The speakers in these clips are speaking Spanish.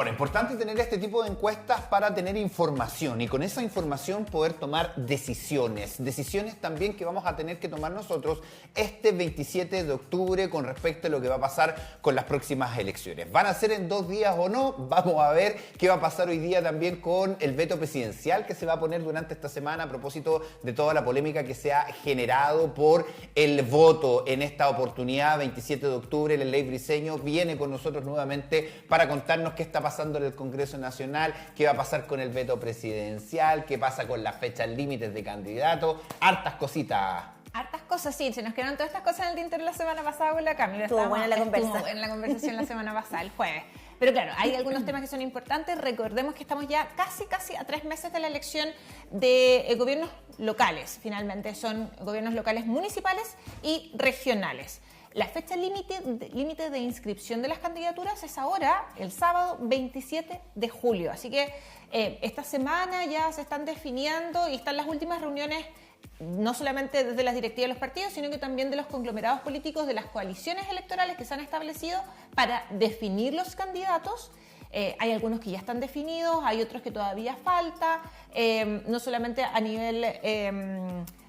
Bueno, importante tener este tipo de encuestas para tener información y con esa información poder tomar decisiones. Decisiones también que vamos a tener que tomar nosotros este 27 de octubre con respecto a lo que va a pasar con las próximas elecciones. ¿Van a ser en 2 días o no? Vamos a ver qué va a pasar hoy día también con el veto presidencial que se va a poner durante esta semana a propósito de toda la polémica que se ha generado por el voto en esta oportunidad. 27 de octubre, la ley Briceño viene con nosotros nuevamente para contarnos qué está pasando en el Congreso Nacional, qué va a pasar con el veto presidencial, qué pasa con las fechas límites de candidatos, hartas cositas. Hartas cosas, sí, se nos quedaron todas estas cosas en el tintero la semana pasada con la Cami. Estuvo buena la conversación. Estuvo buena la conversación la semana pasada, el jueves. Pero claro, hay algunos temas que son importantes. Recordemos que estamos ya casi a 3 meses de la elección de gobiernos locales. Finalmente son gobiernos locales municipales y regionales. La fecha límite de inscripción de las candidaturas es ahora, el sábado 27 de julio. Así que esta semana ya se están definiendo y están las últimas reuniones, no solamente desde las directivas de los partidos, sino que también de los conglomerados políticos, de las coaliciones electorales que se han establecido para definir los candidatos. Hay algunos que ya están definidos, hay otros que todavía falta, no solamente a nivel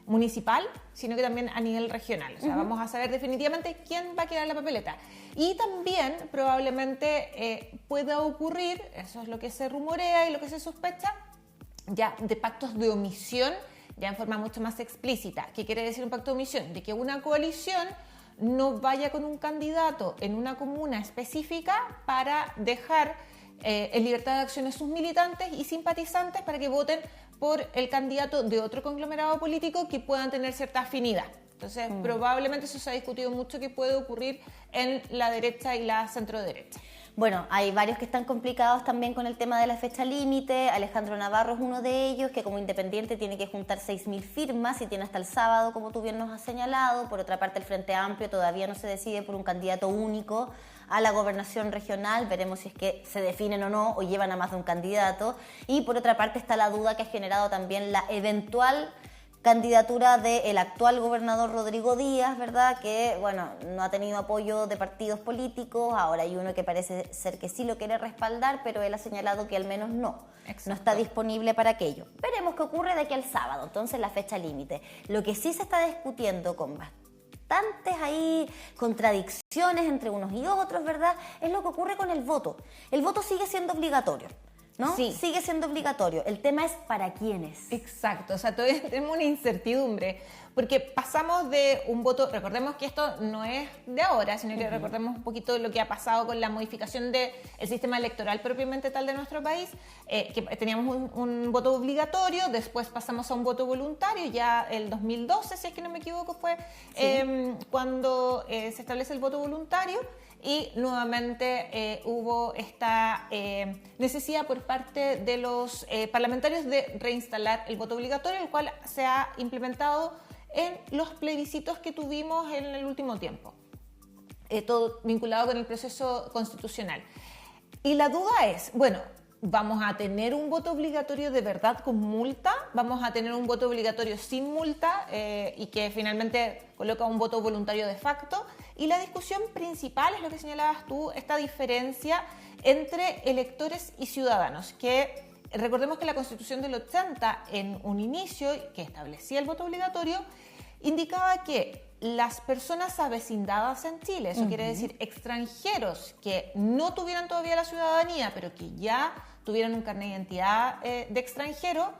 municipal, sino que también a nivel regional. O sea, vamos a saber definitivamente quién va a quedar en la papeleta. Y también probablemente pueda ocurrir, eso es lo que se rumorea y lo que se sospecha, ya de pactos de omisión, ya en forma mucho más explícita. ¿Qué quiere decir un pacto de omisión? De que una coalición no vaya con un candidato en una comuna específica para dejar en libertad de acción a sus militantes y simpatizantes para que voten por el candidato de otro conglomerado político que puedan tener cierta afinidad. Entonces, probablemente eso se ha discutido mucho que puede ocurrir en la derecha y la centro-derecha. Bueno, hay varios que están complicados también con el tema de la fecha límite. Alejandro Navarro es uno de ellos, que como independiente tiene que juntar 6.000 firmas y tiene hasta el sábado, como tú bien nos has señalado. Por otra parte, el Frente Amplio todavía no se decide por un candidato único a la gobernación regional. Veremos si es que se definen o no, o llevan a más de un candidato. Y por otra parte está la duda que ha generado también la eventual candidatura del actual gobernador Rodrigo Díaz, ¿verdad? Que, bueno, no ha tenido apoyo de partidos políticos. Ahora hay uno que parece ser que sí lo quiere respaldar, pero él ha señalado que al menos no está disponible para aquello. Veremos qué ocurre de aquí al sábado, entonces la fecha límite. Lo que sí se está discutiendo con bastantes ahí contradicciones entre unos y otros, ¿verdad? Es lo que ocurre con el voto. El voto sigue siendo obligatorio, ¿no? Sí. Sigue siendo obligatorio. El tema es para quiénes. Exacto, o sea, todavía tenemos una incertidumbre, porque pasamos de un voto, recordemos que esto no es de ahora, sino que recordemos un poquito lo que ha pasado con la modificación del sistema electoral propiamente tal de nuestro país, que teníamos un voto obligatorio, después pasamos a un voto voluntario, ya el 2012, si es que no me equivoco, fue cuando se establece el voto voluntario. Y nuevamente hubo esta necesidad por parte de los parlamentarios de reinstalar el voto obligatorio, el cual se ha implementado en los plebiscitos que tuvimos en el último tiempo. Todo vinculado con el proceso constitucional. Y la duda es, bueno, ¿vamos a tener un voto obligatorio de verdad con multa? ¿Vamos a tener un voto obligatorio sin multa y que finalmente coloca un voto voluntario de facto? Y la discusión principal es lo que señalabas tú, esta diferencia entre electores y ciudadanos, que recordemos que la Constitución del 80 en un inicio, que establecía el voto obligatorio, indicaba que las personas avecindadas en Chile, eso quiere decir extranjeros que no tuvieran todavía la ciudadanía, pero que ya tuvieran un carnet de identidad de extranjero,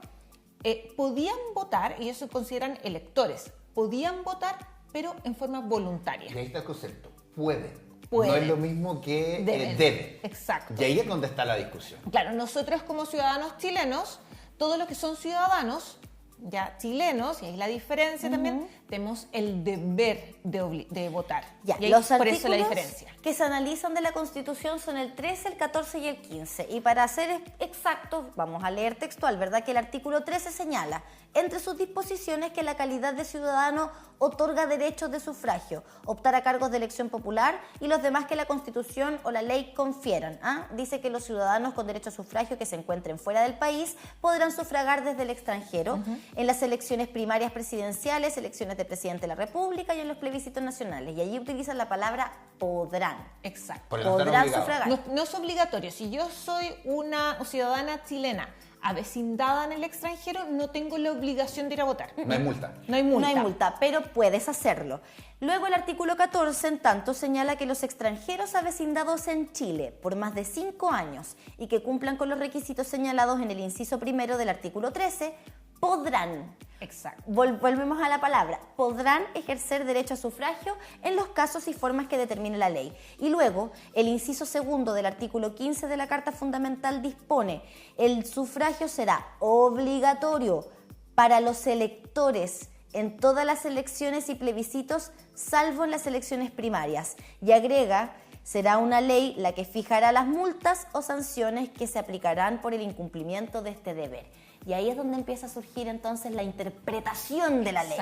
podían votar, y eso consideran electores, podían votar, pero en forma voluntaria. Y ahí está el concepto, pueden. Pueden. No es lo mismo que deben. Exacto. Y ahí es donde está la discusión. Claro, nosotros como ciudadanos chilenos, todos los que son ciudadanos ya chilenos, y ahí la diferencia también, tenemos el deber de votar. Ya, y ahí, los por eso la artículos diferencia. que se analizan de la Constitución son el 13, el 14 y el 15. Y para ser exactos, vamos a leer textual, ¿verdad? Que el artículo 13 señala, entre sus disposiciones, que la calidad de ciudadano otorga derechos de sufragio, optar a cargos de elección popular y los demás que la Constitución o la ley confieran. Dice que los ciudadanos con derecho a sufragio que se encuentren fuera del país podrán sufragar desde el extranjero en las elecciones primarias presidenciales, elecciones elecciones de presidente de la República y en los plebiscitos nacionales. Y allí utilizan la palabra podrán. Exacto. Porque no están Podrán obligados. sufragar. No es obligatorio. Si yo soy una ciudadana chilena avecindada en el extranjero, no tengo la obligación de ir a votar. No hay multa. No hay multa. No hay multa, pero puedes hacerlo. Luego el artículo 14, en tanto, señala que los extranjeros avecindados en Chile por más de 5 años y que cumplan con los requisitos señalados en el inciso primero del artículo 13, podrán, Exacto. volvemos a la palabra, podrán ejercer derecho a sufragio en los casos y formas que determine la ley. Y luego, el inciso segundo del artículo 15 de la Carta Fundamental dispone: el sufragio será obligatorio para los electores en todas las elecciones y plebiscitos, salvo en las elecciones primarias. Y agrega: será una ley la que fijará las multas o sanciones que se aplicarán por el incumplimiento de este deber. Y ahí es donde empieza a surgir entonces la interpretación de la ley.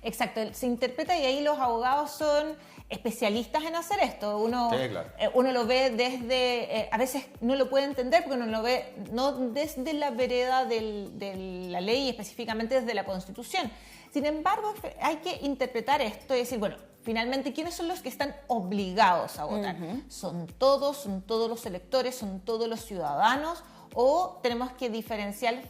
Exacto. Se interpreta y ahí los abogados son especialistas en hacer esto. Uno lo ve desde, a veces no lo puede entender porque uno lo ve no desde la vereda de la ley, específicamente desde la Constitución. Sin embargo, hay que interpretar esto y decir, bueno, finalmente, ¿quiénes son los que están obligados a votar? ¿Son todos los electores, son todos los ciudadanos? ¿O tenemos que diferenciar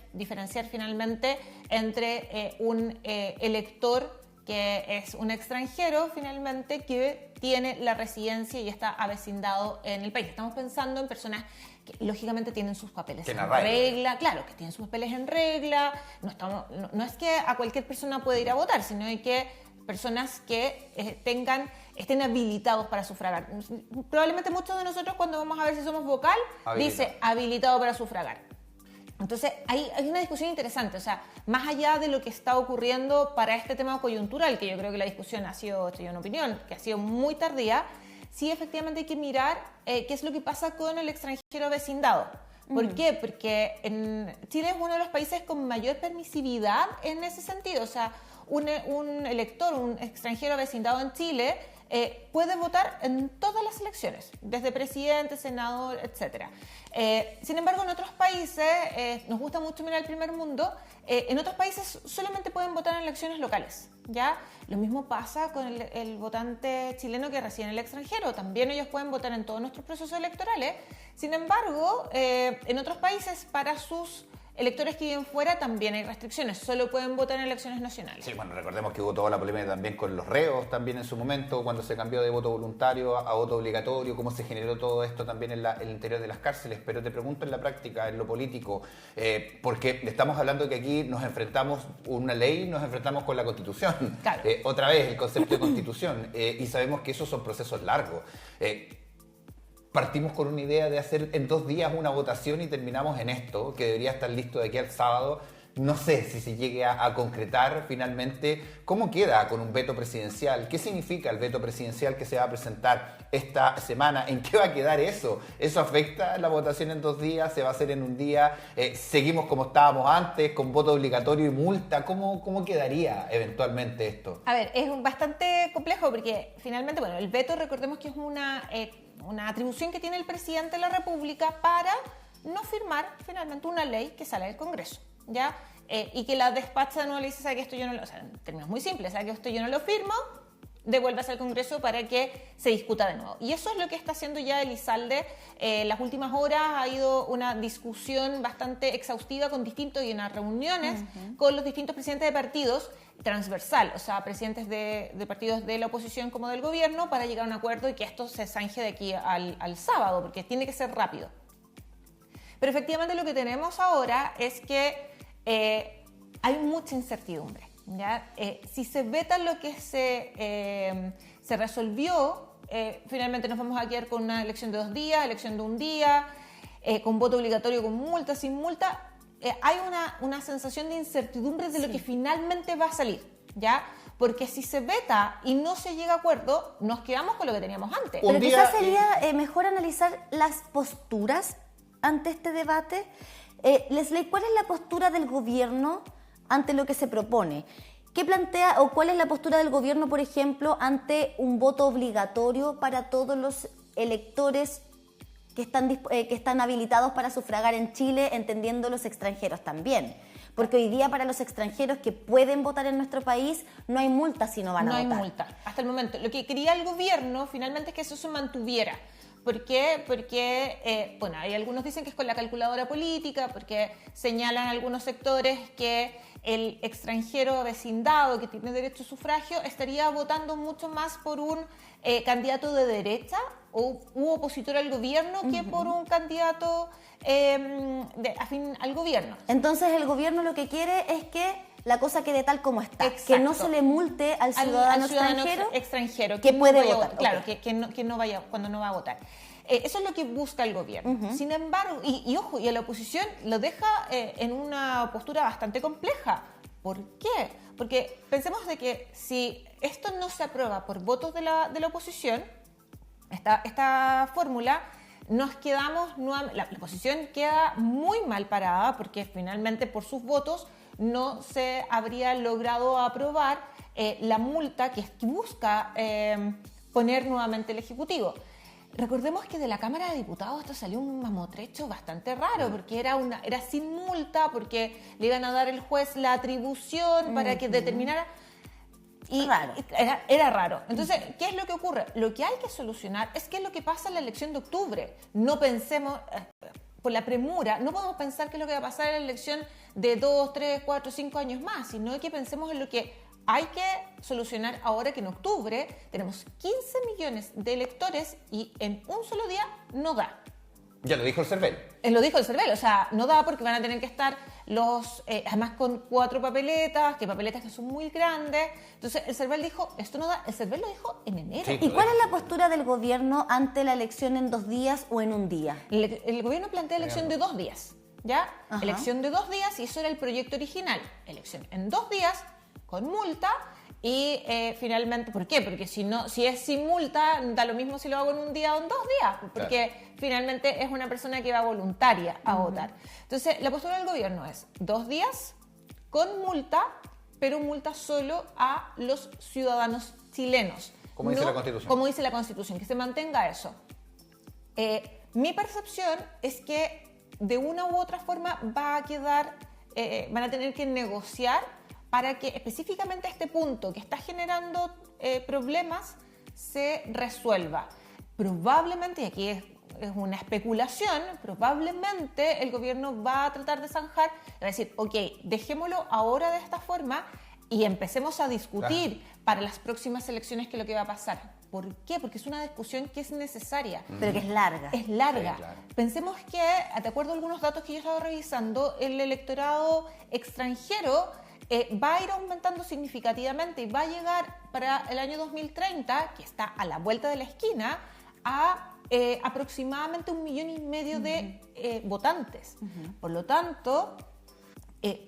finalmente entre un elector que es un extranjero finalmente que tiene la residencia y está avecindado en el país? Estamos pensando en personas que lógicamente tienen sus papeles en regla, claro, que tienen sus papeles en regla. No es que a cualquier persona pueda ir a votar, sino que personas que estén habilitados para sufragar. Probablemente muchos de nosotros, cuando vamos a ver si somos vocal, dice habilitado para sufragar. Entonces, hay una discusión interesante, o sea, más allá de lo que está ocurriendo para este tema coyuntural, que yo creo que la discusión ha sido, esto es una opinión, que ha sido muy tardía, sí efectivamente hay que mirar qué es lo que pasa con el extranjero avecindado. ¿Por qué? Porque Chile es uno de los países con mayor permisividad en ese sentido, o sea, un elector, un extranjero avecindado en Chile, puede votar en todas las elecciones, desde presidente, senador, etc. Sin embargo, en otros países, nos gusta mucho mirar el primer mundo, en otros países solamente pueden votar en elecciones locales, ¿ya? Lo mismo pasa con el votante chileno que reside en el extranjero, también ellos pueden votar en todos nuestros procesos electorales. Sin embargo, en otros países, para sus electores que viven fuera también hay restricciones, solo pueden votar en elecciones nacionales. Sí, bueno, recordemos que hubo toda la polémica también con los reos también en su momento, cuando se cambió de voto voluntario a voto obligatorio, cómo se generó todo esto también en el interior de las cárceles. Pero te pregunto en la práctica, en lo político, porque estamos hablando que aquí nos enfrentamos una ley, nos enfrentamos con la Constitución. Claro. Otra vez el concepto de Constitución, y sabemos que esos son procesos largos. Partimos con una idea de hacer en 2 días una votación y terminamos en esto, que debería estar listo de aquí al sábado. No sé si se llegue a concretar finalmente. ¿Cómo queda con un veto presidencial? ¿Qué significa el veto presidencial que se va a presentar esta semana? ¿En qué va a quedar eso? ¿Eso afecta la votación en 2 días? ¿Se va a hacer en un día? ¿Seguimos como estábamos antes, con voto obligatorio y multa? ¿Cómo quedaría eventualmente esto? A ver, es bastante complejo porque finalmente, bueno, el veto, recordemos que es una atribución que tiene el presidente de la República para no firmar finalmente una ley que sale del Congreso, ¿ya? Y que la despacha no le dice, ¿sabe que esto yo no lo...? O sea, en términos muy simples, ¿sabe que esto yo no lo firmo? Devuélvase al Congreso para que se discuta de nuevo. Y eso es lo que está haciendo ya Elizalde. Las últimas horas ha ido una discusión bastante exhaustiva con distintos y unas reuniones con los distintos presidentes de partidos, transversal, o sea, presidentes de partidos de la oposición como del gobierno, para llegar a un acuerdo y que esto se zanje de aquí al sábado, porque tiene que ser rápido. Pero efectivamente lo que tenemos ahora es que hay mucha incertidumbre, ¿ya? Si se veta lo que se resolvió, finalmente nos vamos a quedar con una elección de 2 días, elección de 1 día, con voto obligatorio, con multa, sin multa. Hay una sensación de incertidumbre de lo que finalmente va a salir, ¿ya? Porque si se veta y no se llega a acuerdo, nos quedamos con lo que teníamos antes. Pero quizás sería mejor analizar las posturas ante este debate. Leslie, ¿cuál es la postura del gobierno ante lo que se propone? ¿Qué plantea o cuál es la postura del gobierno, por ejemplo, ante un voto obligatorio para todos los electores que están habilitados para sufragar en Chile, entendiendo los extranjeros también? Porque hoy día para los extranjeros que pueden votar en nuestro país no hay multa si no van a votar. No hay multa, hasta el momento. Lo que quería el gobierno finalmente es que eso se mantuviera. ¿Por qué? Porque, bueno, hay algunos dicen que es con la calculadora política, porque señalan algunos sectores que el extranjero avecindado que tiene derecho a sufragio estaría votando mucho más por un candidato de derecha u opositor al gobierno que por un candidato afín al gobierno. Entonces el gobierno lo que quiere es que la cosa quede tal como está, Exacto. que no se le multe al ciudadano extranjero que puede no votar. Claro, Okay. que no vaya, cuando no va a votar. Eso es lo que busca el gobierno. Sin embargo, y ojo, y a la oposición lo deja en una postura bastante compleja. ¿Por qué? Porque pensemos de que si esto no se aprueba por votos de la oposición, esta fórmula, nos quedamos, la oposición queda muy mal parada porque finalmente por sus votos no se habría logrado aprobar la multa que busca poner nuevamente el Ejecutivo. Recordemos que de la Cámara de Diputados esto salió un mamotrecho bastante raro, porque era sin multa, porque le iban a dar el juez la atribución para que determinara. Y raro. Era raro. Entonces, ¿qué es lo que ocurre? Lo que hay que solucionar es qué es lo que pasa en la elección de octubre. No pensemos, por la premura, no podemos pensar qué es lo que va a pasar en la elección de 2, 3, 4, 5 años más, sino que pensemos en lo que hay que solucionar ahora, que en octubre tenemos 15 millones de electores y en un solo día no da. Ya lo dijo el CERVEL. Lo dijo el CERVEL, o sea, no da porque van a tener que estar además con 4 papeletas que son muy grandes. Entonces el CERVEL dijo, esto no da, el CERVEL lo dijo en enero. Sí. ¿Y cuál es la postura del gobierno ante la elección en 2 días o en un día? El gobierno plantea elección de 2 días, ¿ya? Ajá. Elección de 2 días y eso era el proyecto original. Elección en 2 días con multa y finalmente, ¿por qué? Porque si es sin multa, da lo mismo si lo hago en un día o en 2 días, porque finalmente es una persona que va voluntaria a votar. Entonces, la postura del gobierno es 2 días con multa, pero multa solo a los ciudadanos chilenos. Como dice la Constitución. Como dice la Constitución, que se mantenga eso. Mi percepción es que de una u otra forma va a quedar, van a tener que negociar para que específicamente este punto que está generando problemas se resuelva. Probablemente, y aquí es una especulación, probablemente el gobierno va a tratar de zanjar, va a decir, ok, dejémoslo ahora de esta forma y empecemos a discutir para las próximas elecciones qué es lo que va a pasar. ¿Por qué? Porque es una discusión que es necesaria. Pero que es larga. Es larga. Sí, claro. Pensemos que, de acuerdo a algunos datos que yo he estado revisando, el electorado extranjero va a ir aumentando significativamente y va a llegar para el año 2030, que está a la vuelta de la esquina, a aproximadamente 1,5 millones de votantes. Por lo tanto,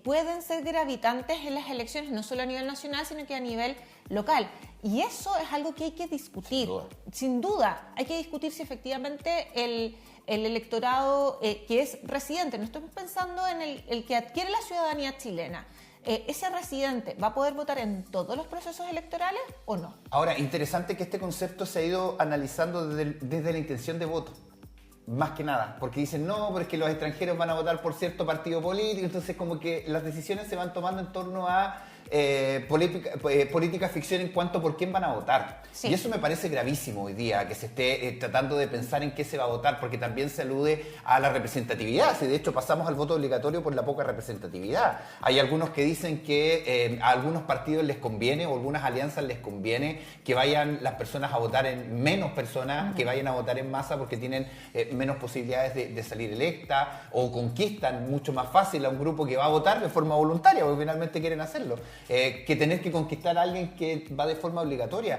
pueden ser gravitantes en las elecciones, no solo a nivel nacional, sino que a nivel local. Y eso es algo que hay que discutir. Sin duda, hay que discutir si efectivamente el electorado que es residente, no estamos pensando en el que adquiere la ciudadanía chilena, ¿ese residente va a poder votar en todos los procesos electorales o no? Ahora, interesante que este concepto se ha ido analizando desde la intención de voto. Más que nada, porque dicen, no, pero es que los extranjeros van a votar por cierto partido político, entonces como que las decisiones se van tomando en torno a política ficción en cuanto a por quién van a votar. Sí. Y eso me parece gravísimo hoy día, que se esté tratando de pensar en qué se va a votar, porque también se alude a la representatividad. Si de hecho pasamos al voto obligatorio por la poca representatividad. Hay algunos que dicen que a algunos partidos les conviene o algunas alianzas les conviene que vayan las personas a votar en menos personas, que vayan a votar en masa porque tienen menos posibilidades de salir electa, o conquistan mucho más fácil a un grupo que va a votar de forma voluntaria porque finalmente quieren hacerlo, que tener que conquistar a alguien que va de forma obligatoria.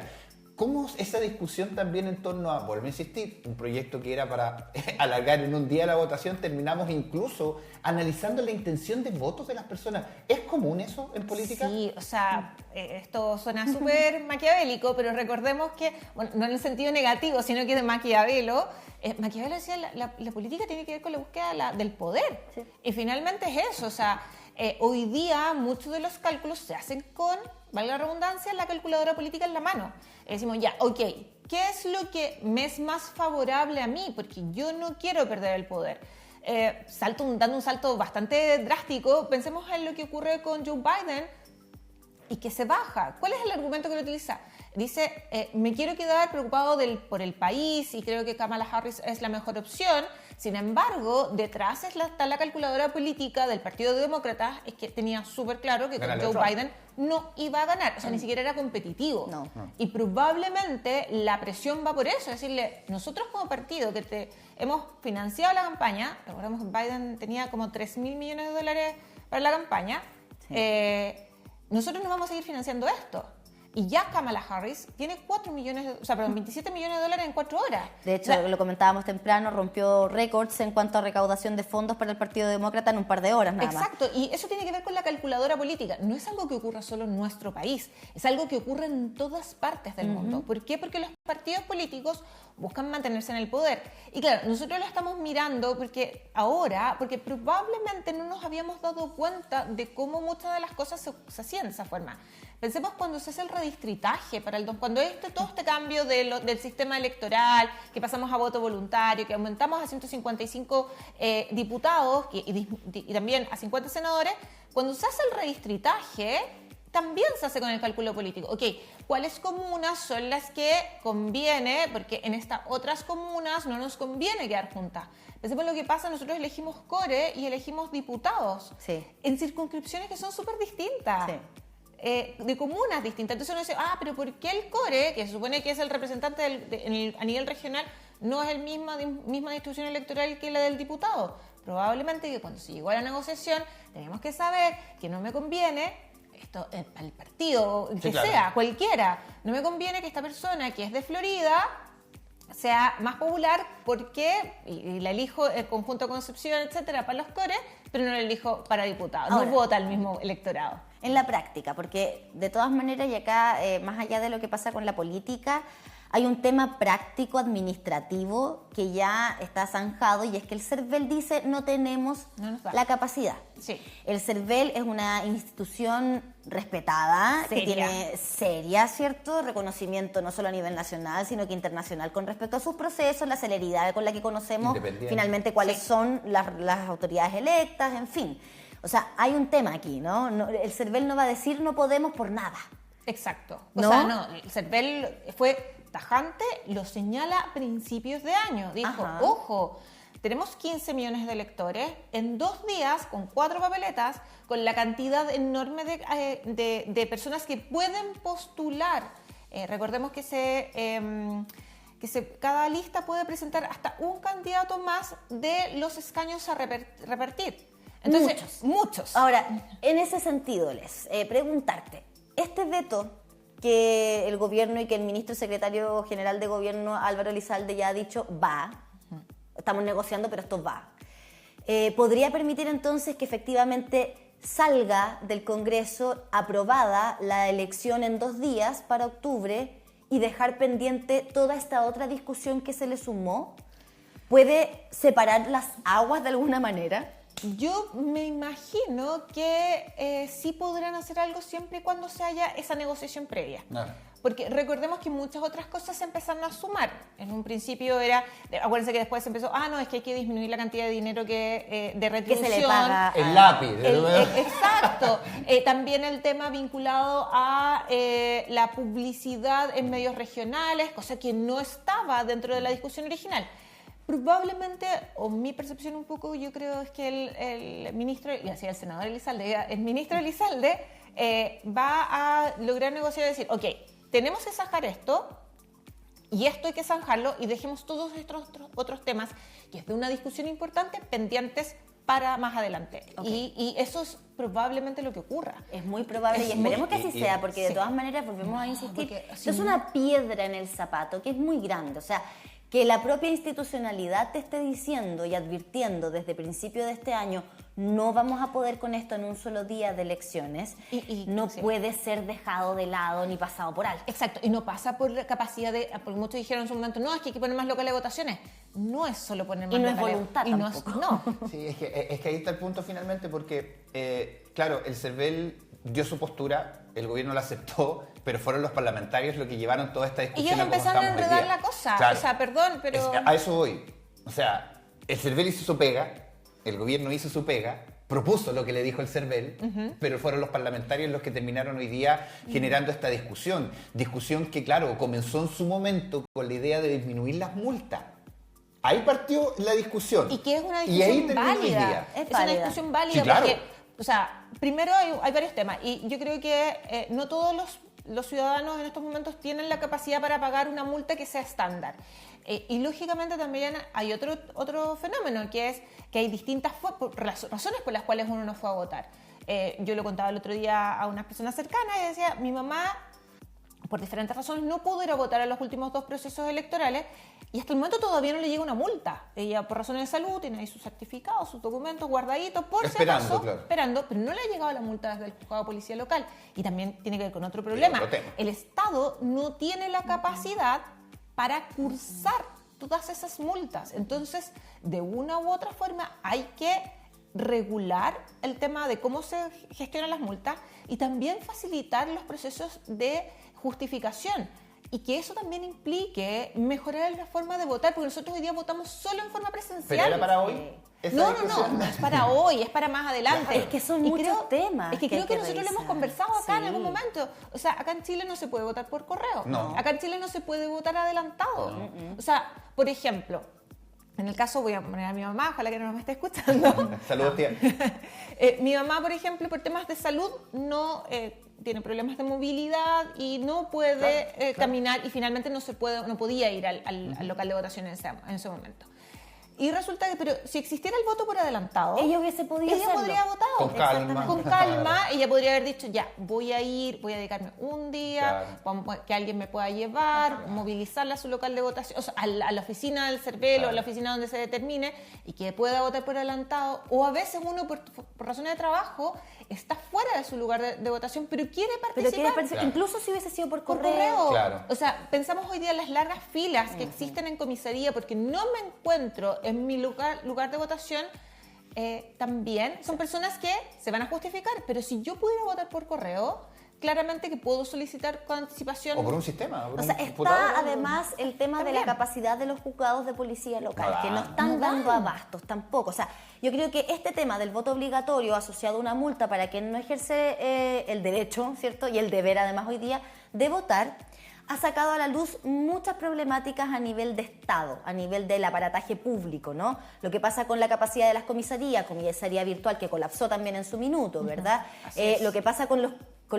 ¿Cómo esa discusión también en torno a, volver a insistir, un proyecto que era para alargar en un día la votación, terminamos incluso analizando la intención de votos de las personas? ¿Es común eso en política? Sí, o sea, esto suena súper maquiavélico, pero recordemos que, bueno, no en el sentido negativo, sino que de Maquiavelo, Maquiavelo decía la política tiene que ver con la búsqueda del poder. Sí. Y finalmente es eso, o sea, hoy día muchos de los cálculos se hacen con, valga la redundancia, la calculadora política en la mano. Decimos, ya, ok, ¿qué es lo que me es más favorable a mí? Porque yo no quiero perder el poder. dando un salto bastante drástico. Pensemos en lo que ocurre con Joe Biden y que se baja. ¿Cuál es el argumento que lo utiliza? Dice, me quiero quedar preocupado por el país y creo que Kamala Harris es la mejor opción. Sin embargo, detrás está la calculadora política del Partido Demócrata, es que tenía súper claro que con Joe Biden no iba a ganar, o sea, ni siquiera era competitivo. No. Y probablemente la presión va por eso, es decirle, nosotros como partido que hemos financiado la campaña, recordemos que Biden tenía como $3.000 millones para la campaña, nosotros no vamos a seguir financiando esto. Y ya Kamala Harris tiene 27 millones de dólares en 4 horas. De hecho, lo comentábamos temprano, rompió récords en cuanto a recaudación de fondos para el Partido Demócrata en un par de horas nada más. Exacto, y eso tiene que ver con la calculadora política. No es algo que ocurra solo en nuestro país, es algo que ocurre en todas partes del mundo. ¿Por qué? Porque los partidos políticos buscan mantenerse en el poder. Y claro, nosotros lo estamos mirando porque probablemente no nos habíamos dado cuenta de cómo muchas de las cosas se hacían de esa forma. Pensemos cuando se hace el redistritaje, cuando todo este cambio del sistema electoral, que pasamos a voto voluntario, que aumentamos a 155 diputados y también a 50 senadores, cuando se hace el redistritaje, también se hace con el cálculo político. Ok, ¿cuáles comunas son las que conviene? Porque en estas otras comunas no nos conviene quedar juntas. Pensemos lo que pasa, nosotros elegimos core y elegimos diputados. Sí. En circunscripciones que son súper distintas. Sí. De comunas distintas. Entonces uno dice, pero ¿por qué el core, que se supone que es el representante a nivel regional, no es misma distribución electoral que la del diputado? Probablemente que cuando se llegó a la negociación tenemos que saber que no me conviene, esto al partido que sea, cualquiera, no me conviene que esta persona que es de Florida sea más popular porque y la elijo en conjunto Concepción, etcétera, para los cores, pero no la elijo para diputado. No vota el mismo electorado. En la práctica, porque de todas maneras, y acá, más allá de lo que pasa con la política, hay un tema práctico, administrativo, que ya está zanjado, y es que el CERVEL dice no tenemos la capacidad. Sí. El CERVEL es una institución respetada, que tiene seria, ¿cierto? Reconocimiento no solo a nivel nacional, sino que internacional con respecto a sus procesos, la celeridad con la que conocemos finalmente cuáles son las autoridades electas, en fin. O sea, hay un tema aquí, ¿no? El CERVEL no va a decir no podemos por nada. Exacto. ¿No? El CERVEL fue tajante, lo señala a principios de año. Dijo, ojo, tenemos 15 millones de electores, en 2 días, con 4 papeletas, con la cantidad enorme de personas que pueden postular. Recordemos que cada lista puede presentar hasta un candidato más de los escaños a repartir. Entonces, muchos. Ahora, en ese sentido, Les, preguntarte, este veto que el gobierno y que el ministro secretario general de gobierno, Álvaro Elizalde, ya ha dicho, estamos negociando, pero esto va, ¿podría permitir entonces que efectivamente salga del Congreso aprobada la elección en 2 días para octubre y dejar pendiente toda esta otra discusión que se le sumó? ¿Puede separar las aguas de alguna manera? Yo me imagino que sí podrán hacer algo siempre y cuando se haya esa negociación previa. Porque recordemos que muchas otras cosas se empezaron a sumar. En un principio acuérdense que después se empezó, es que hay que disminuir la cantidad de dinero de retribución. Que se le paga. El lápiz. Exacto. También el tema vinculado a la publicidad en medios regionales, cosa que no estaba dentro de la discusión original. Probablemente, o mi percepción un poco, yo creo es que el ministro, y así el senador Elizalde, el ministro Elizalde va a lograr negociar y decir, ok, tenemos que zanjar esto, y esto hay que zanjarlo, y dejemos todos estos otros temas, que es de una discusión importante, pendientes para más adelante. Y eso es probablemente lo que ocurra. Es muy probable, y esperemos que así sea, porque de todas maneras volvemos a insistir, esto es una piedra en el zapato, que es muy grande, o sea, que la propia institucionalidad te esté diciendo y advirtiendo desde principio de este año no vamos a poder con esto en un solo día de elecciones, no puede ser dejado de lado ni pasado por alto. Exacto, y no pasa por la capacidad porque muchos dijeron en su momento, no, es que hay que poner más locales de votaciones. No es solo poner más locales. Y no es voluntad tampoco. No. Sí, es que ahí está el punto finalmente, porque, claro, el CERVEL dio su postura, el gobierno la aceptó, pero fueron los parlamentarios los que llevaron toda esta discusión. Y ellos empezaron a enredar la cosa. Claro. O sea, perdón, pero... A eso voy. O sea, el CERVEL hizo su pega, el gobierno hizo su pega, propuso lo que le dijo el CERVEL, pero fueron los parlamentarios los que terminaron hoy día generando esta discusión. Discusión que, claro, comenzó en su momento con la idea de disminuir las multas. Ahí partió la discusión. Y que es una Y ahí discusión terminó hoy válida. día. Es una discusión válida Sí, claro. porque, o sea, primero hay varios temas y yo creo que no todos los ciudadanos en estos momentos tienen la capacidad para pagar una multa que sea estándar. Y lógicamente también hay otro fenómeno, que es que hay distintas razones por las cuales uno no fue a votar. Yo lo contaba el otro día a unas personas cercanas y decía, mi mamá, por diferentes razones, no pudo ir a votar a los últimos 2 procesos electorales y hasta el momento todavía no le llega una multa. Ella, por razones de salud, tiene ahí sus certificados, sus documentos guardaditos, por si acaso, claro. esperando, pero no le ha llegado la multa desde el juzgado de policía local. Y también tiene que ver con otro problema. Otro tema. El Estado no tiene la capacidad para cursar todas esas multas. Entonces, de una u otra forma, hay que regular el tema de cómo se gestionan las multas y también facilitar los procesos de justificación. Y que eso también implique mejorar la forma de votar, porque nosotros hoy día votamos solo en forma presencial. ¿Pero era para hoy? No es para hoy, es para más adelante. Claro. Es que son muchos temas. Es que que creo hay que nosotros lo hemos revisar. conversado acá en Sí. algún momento. O sea, acá en Chile no se puede votar por correo. No. Acá en Chile no se puede votar adelantado. O sea, por ejemplo, en el caso, voy a poner a mi mamá, ojalá que no me esté escuchando. Saludos, tía. Mi mamá, por ejemplo, por temas de salud, no tiene problemas de movilidad y no puede caminar y finalmente no podía ir al local de votación en ese momento. Y resulta que, pero si existiera el voto por adelantado, Ella hubiese podido ella hacerlo. podría haber votado. Con calma. Con calma, ella podría haber dicho, ya, voy a dedicarme un día, que alguien me pueda llevar, movilizarla a su local de votación, o sea, a la oficina del CERVEL o a la oficina donde se determine y que pueda votar por adelantado. O a veces uno, por razones de trabajo, está fuera de su lugar de votación, pero quiere participar. Claro. Incluso si hubiese sido por Por correo. Claro. O sea, pensamos hoy día en las largas filas que existen en comisaría porque no me encuentro en mi lugar de votación. También son personas que se van a justificar, pero si yo pudiera votar por correo, claramente que puedo solicitar con anticipación. O por un sistema. O sea, está además el tema de la capacidad de los juzgados de policía local, que no están dando abastos tampoco. O sea, yo creo que este tema del voto obligatorio asociado a una multa para quien no ejerce el derecho, ¿cierto? Y el deber además hoy día de votar, ha sacado a la luz muchas problemáticas a nivel de Estado, a nivel del aparataje público, ¿no? Lo que pasa con la capacidad de las comisarías, comisaría virtual que colapsó también en su minuto, ¿verdad? Lo que pasa con los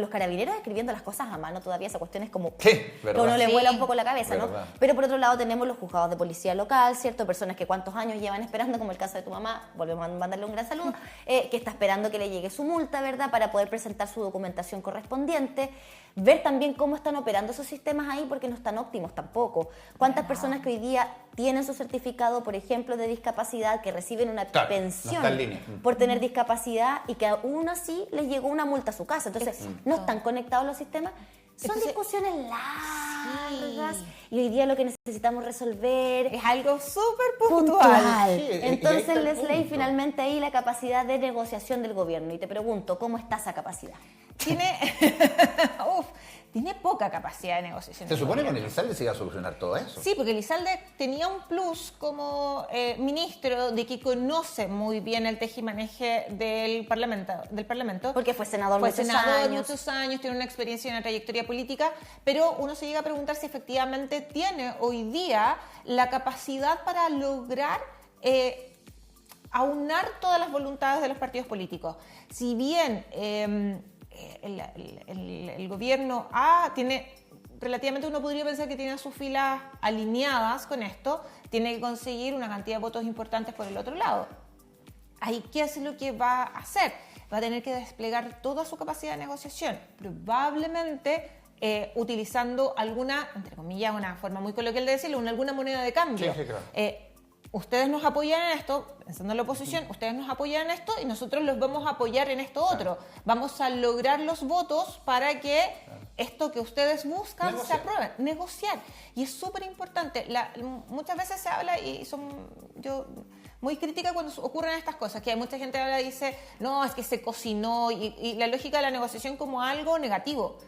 carabineros escribiendo las cosas a mano todavía, esa cuestión es como Sí, que verdad. a uno le Sí. vuela un poco la cabeza, ¿no? Verdad. Pero por otro lado tenemos los juzgados de policía local, ¿cierto? Personas que cuántos años llevan esperando, como el caso de tu mamá, volvemos a mandarle un gran saludo, que está esperando que le llegue su multa, ¿verdad? Para poder presentar su documentación correspondiente. Ver también cómo están operando esos sistemas ahí, porque no están óptimos tampoco. ¿Cuántas personas que hoy día tienen su certificado, por ejemplo, de discapacidad, que reciben una Claro, no pensión está en línea. por tener discapacidad y que aún así les llegó una multa a su casa? Entonces, no están conectados los sistemas. Son Entonces, discusiones largas y hoy día lo que necesitamos resolver Es algo súper puntual. puntual. Sí, y ahí Entonces, está el Leslie, punto. finalmente ahí la capacidad de negociación del gobierno. Y te pregunto, ¿cómo está esa capacidad? Tiene poca capacidad de negociación. Se supone que con el Elizalde se iba a solucionar todo eso. Sí, porque Elizalde tenía un plus como ministro de que conoce muy bien el tejimaneje del Parlamento. Porque fue senador Fue muchos senador años. muchos años, tiene una experiencia y una trayectoria política, pero uno se llega a preguntar si efectivamente tiene hoy día la capacidad para lograr aunar todas las voluntades de los partidos políticos. Si bien el gobierno tiene, relativamente uno podría pensar que tiene sus filas alineadas con esto, tiene que conseguir una cantidad de votos importantes por el otro lado. Ahí, ¿qué es lo que va a hacer? Va a tener que desplegar toda su capacidad de negociación, probablemente utilizando alguna, entre comillas, una forma muy coloquial de decirlo, alguna moneda de cambio. Sí, claro. Ustedes nos apoyan en esto, pensando en la oposición, ustedes nos apoyan en esto y nosotros los vamos a apoyar en esto otro. Vamos a lograr los votos para que esto que ustedes buscan se Negociar. apruebe. Negociar. Y es súper importante. Muchas veces se habla y yo muy crítica cuando ocurren estas cosas, que hay mucha gente que habla y dice, no, es que se cocinó y la lógica de la negociación como algo negativo.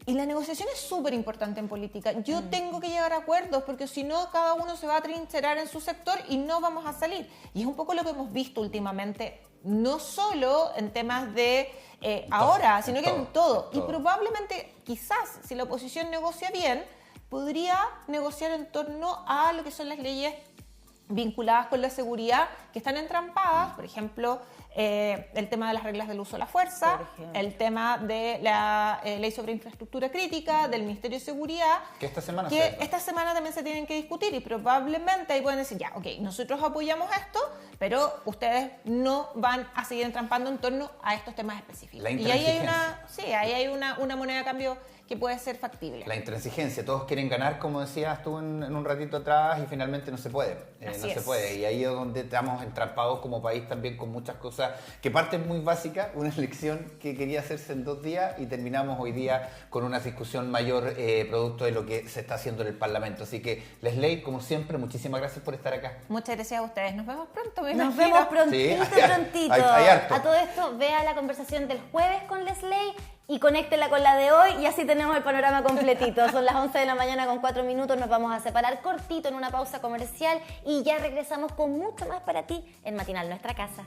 Y la negociación es súper importante en política. Yo tengo que llegar a acuerdos porque si no, cada uno se va a trincherar en su sector y no vamos a salir. Y es un poco lo que hemos visto últimamente, no solo en temas de ahora, sino que en todo. Y probablemente, quizás, si la oposición negocia bien, podría negociar en torno a lo que son las leyes vinculadas con la seguridad que están entrampadas, por ejemplo, el tema de las reglas del uso de la fuerza, el tema de la ley sobre infraestructura crítica, del Ministerio de Seguridad, que esta semana también se tienen que discutir y probablemente ahí pueden decir, ya, ok, nosotros apoyamos esto, pero ustedes no van a seguir entrampando en torno a estos temas específicos. Y ahí hay una moneda de cambio que puede ser factible. La intransigencia, todos quieren ganar, como decías tú en un ratito atrás, y finalmente no se puede. Se puede. Y ahí es donde estamos entrampados como país también con muchas cosas que parten muy básicas, una elección que quería hacerse en 2 días y terminamos hoy día con una discusión mayor producto de lo que se está haciendo en el Parlamento. Así que, Lesley, como siempre, muchísimas gracias por estar acá. Muchas gracias a ustedes. Nos vemos pronto. Nos vemos prontito, prontito. Hay harto. A todo esto, vea la conversación del jueves con Lesley y conéctela con la de hoy y así tenemos el panorama completito. Son las 11 de la mañana con 4 minutos, nos vamos a separar cortito en una pausa comercial y ya regresamos con mucho más para ti en Matinal Nuestra Casa.